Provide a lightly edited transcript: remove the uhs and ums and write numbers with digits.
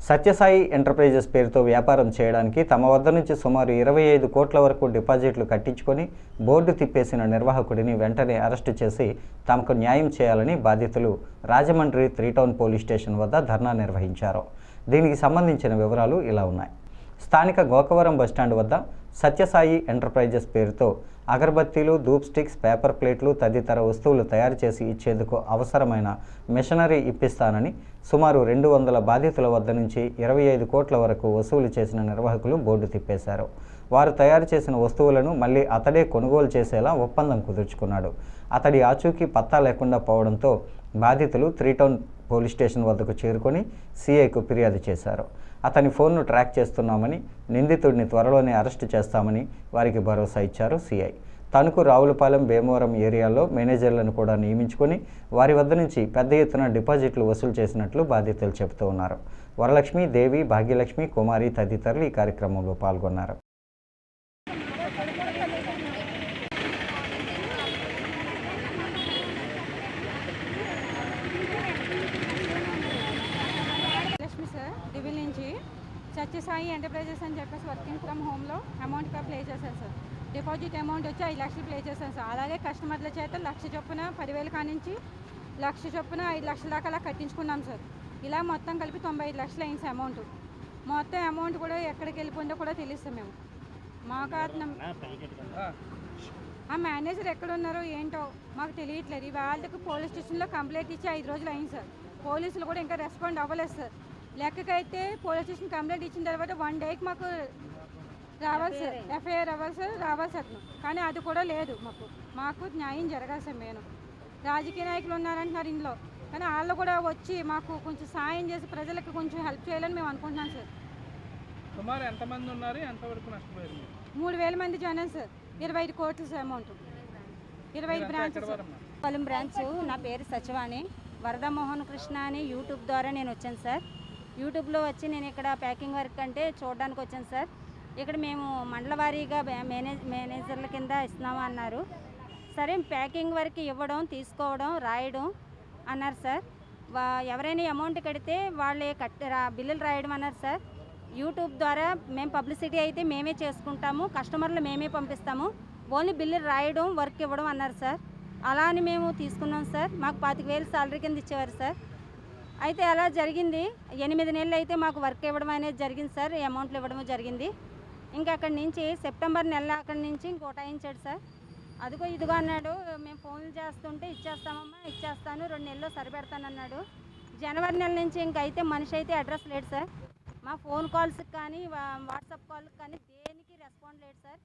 Sathya Sai enterprises పేరుతో వ్యాపారం చేయడానికి తమ వద్ద నుంచి సుమారు 25 కోట్ల వరకు డిపాజిట్లు కట్టించుకొని బోర్డు తిప్పేసిన నిర్వాహకుడిని వెంటనే అరెస్టు చేసి తమకు న్యాయం చేయాలని బాధితులు రాజమండ్రి 3 టౌన్ పోలీస్ స్టేషన్ వద్ద ధర్నా నిర్వహించారు. దీనికి సంబంధించిన వివరాలు ఇలా ఉన్నాయి. స్థానిక గోకవరం బస్టాండ్ వద్ద సత్యసాయి ఎంటర్ప్రైజెస్ పేరుతో అగరబత్తీలు, ధూప్ స్టిక్స్, పేపర్ ప్లేట్లు తదితర వస్తువులు తయారు చేసి ఇచ్చేందుకు అవసరమైన మెషనరీ ఇప్పిస్తానని సుమారు 200 బాధితుల వద్ద నుంచి 25 కోట్ల వరకు వసూలు చేసిన నిర్వాహకులు బోర్డు తిప్పేశారు. వారు తయారు చేసిన వస్తువులను మళ్ళీ అతడే కొనుగోలు చేసేలా ఒప్పందం కుదుర్చుకున్నాడు. అతడి ఆచూకీ పత్తా లేకుండా పోవడంతో బాధితులు 3 టౌన్ పోలీస్ స్టేషన్ వద్దకు చేరుకొని సిఐకు ఫిర్యాదు చేశారు. అతని ఫోన్ను ట్రాక్ చేస్తున్నామని, నిందితుడిని త్వరలోనే అరెస్టు చేస్తామని వారికి భరోసా ఇచ్చారు సిఐ. తణుకు, రావులపాలెం, భీమవరం ఏరియాల్లో మేనేజర్లను కూడా నియమించుకొని వారి వద్ద నుంచి పెద్ద ఎత్తున డిపాజిట్లు వసూలు చేసినట్లు బాధితులు చెబుతూ ఉన్నారు. వరలక్ష్మి, దేవి, భాగ్యలక్ష్మి, కుమారి తదితరులు ఈ కార్యక్రమంలో పాల్గొన్నారు. సత్యసాయి ఎంటర్ప్రైజెస్ అని చెప్పేసి వర్కింగ్ ఫ్రమ్ హోమ్లో అమౌంట్ ప్లే చేశాను సార్. డిపాజిట్ అమౌంట్ వచ్చి 5 లక్షలు ప్లే చేశాను సార్. అలాగే కస్టమర్ల చేత 1,00,000 చొప్పున 10,000 కానించి 1,00,000 చొప్పున 5 లక్షల దాకా అలా కట్టించుకున్నాం సార్. ఇలా మొత్తం కలిపి 95 లక్షలు అయింది సార్ అమౌంట్. మొత్తం అమౌంట్ కూడా ఎక్కడికి వెళ్ళిపోయిందో కూడా తెలుస్తాం మేము. మాకు ఆ మేనేజర్ ఎక్కడ ఉన్నారో ఏంటో మాకు తెలియట్లేదు. వాళ్ళకి పోలీస్ స్టేషన్లో కంప్లైంట్ ఇచ్చి 5 రోజులు అయింది సార్. పోలీసులు కూడా ఇంకా రెస్పాండ్ అవ్వలేదు సార్. లెక్కకైతే పోలీస్ స్టేషన్ కంప్లైంట్ ఇచ్చిన తర్వాత 1 డేకి మాకు రావాలి సార్, ఎఫ్ఐఆర్ అవ్వాలి సార్, రావాలి సార్. కానీ అది కూడా లేదు. మాకు న్యాయం జరగాలి సార్. నేను రాజకీయ నాయకులు ఉన్నారంటున్నారు ఇందులో, కానీ వాళ్ళు కూడా వచ్చి మాకు కొంచెం సాయం చేసి ప్రజలకు కొంచెం హెల్ప్ చేయాలని మేము అనుకుంటున్నాం సార్. సుమారు ఎంతమంది ఉన్నారు, ఎంతవరకు నష్టపోయారు? 3,000 మంది జాయిన్ సార్. 25 కోట్లు సార్ అమౌంట్. 25 బ్రాంచెస్. పొలం బ్రాంచ్. నా పేరు సచివాణి. వరదమోహన్ కృష్ణ అని యూట్యూబ్ ద్వారా నేను వచ్చాను సార్. యూట్యూబ్లో వచ్చి నేను ఇక్కడ ప్యాకింగ్ వర్క్ అంటే చూడడానికి వచ్చాను సార్. ఇక్కడ మేము మండల వారీగా మేనేజర్ల కింద ఇస్తున్నాము అన్నారు. సరే, ప్యాకింగ్ వర్క్ ఇవ్వడం, తీసుకోవడం, రాయడం అన్నారు సార్. ఎవరైనా అమౌంట్ కడితే వాళ్ళే బిల్లులు రాయడం అన్నారు సార్. యూట్యూబ్ ద్వారా మేము పబ్లిసిటీ అయితే మేమే చేసుకుంటాము, కస్టమర్లు మేమే పంపిస్తాము, ఓన్లీ బిల్లులు రాయడం, వర్క్ ఇవ్వడం అన్నారు సార్. అలా అని మేము తీసుకున్నాం సార్. మాకు 25,000 సాలరీ కింద ఇచ్చేవారు సార్. అయితే అలా జరిగింది. 8 నెలలు అయితే మాకు వర్క్ ఇవ్వడం అనేది జరిగింది సార్. అమౌంట్లు ఇవ్వడం జరిగింది. ఇంకా అక్కడి నుంచి సెప్టెంబర్ నెల అక్కడి నుంచి ఇంకోటాయించాడు సార్. అదిగో ఇదిగో అన్నాడు. మేము ఫోన్లు చేస్తుంటే ఇచ్చేస్తామమ్మా, ఇచ్చేస్తాను, 2 నెలల్లో సరిపెడతానన్నాడు. జనవరి నెల నుంచి ఇంకైతే మనిషి అయితే అడ్రస్ లేడు సార్. మా ఫోన్ కాల్స్కి కానీ వాట్సాప్ కాల్కి కానీ దేనికి రెస్పాండ్ లేడు సార్.